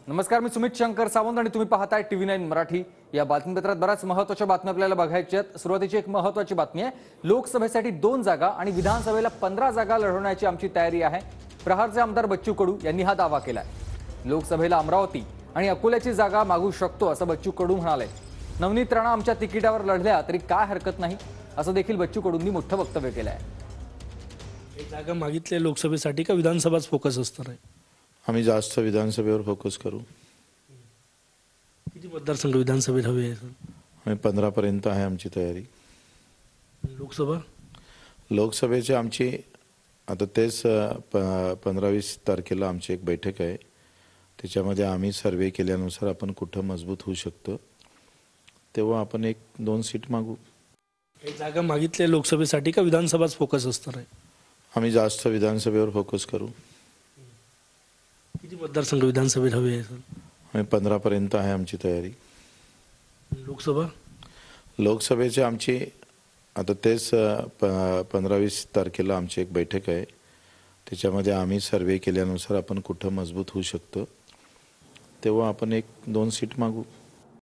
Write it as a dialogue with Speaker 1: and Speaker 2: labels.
Speaker 1: नमस्कार, मी सुमित शंकर सावंत आणि तुम्ही पाहताय TV9 मराठी। या बातमीपत्रात बऱ्याच महत्त्वाच्या बातम्या आपल्याला बघायच्या आहेत। सुरुवातीची एक महत्त्वाची बातमी आहे, लोकसभेसाठी 2 जागा आणि विधानसभेला 15 जागा लढवण्याची आमची तयारी आहे। प्रहारचे आमदार बच्चू कडू यांनी हा दावा केलाय। लोकसभेला अमरावती आणि अकोल्याची जागा मागू शकतो असं बच्चू कडू म्हणाले। नवनीत राणा आमच्या तिकिटावर लढल्या तरी काय हरकत नाही असं देखील बच्चू कडूंनी मोठं वक्तव्य केलंय।
Speaker 2: एक जागा मागितले लोकसभेसाठी का विधानसभाच फोकस असणार आहे?
Speaker 3: आम्ही जास्त विधानसभेवर फोकस करू।
Speaker 2: किती मतदारसंघ विधानसभेत हवे आहे?
Speaker 3: आम्ही 15 पर्यंत आहे आमची तयारी।
Speaker 2: लोकसभा
Speaker 3: लोकसभेची आमची आता तेच 15-20 तारखेला आमची एक बैठक आहे। त्याच्यामध्ये आम्ही सर्वे केल्यानुसार आपण कुठं मजबूत होऊ शकतो तेव्हा आपण 1-2 सीट मागू।
Speaker 2: एक जागा मागितले लोकसभेसाठी का विधानसभाच फोकस असणार आहे?
Speaker 3: आम्ही जास्त विधानसभेवर फोकस करू।
Speaker 2: किती मतदारसंघ विधानसभेत हवे आहे?
Speaker 3: आम्ही 15 पर्यंत आहे आमची तयारी।
Speaker 2: लोकसभा
Speaker 3: लोकसभेची आमची आता तेच 15-20 तारखेला आमची एक बैठक आहे। त्याच्यामध्ये आम्ही सर्वे केल्यानुसार आपण कुठं मजबूत होऊ शकतो तेव्हा आपण 1-2 सीट मागू।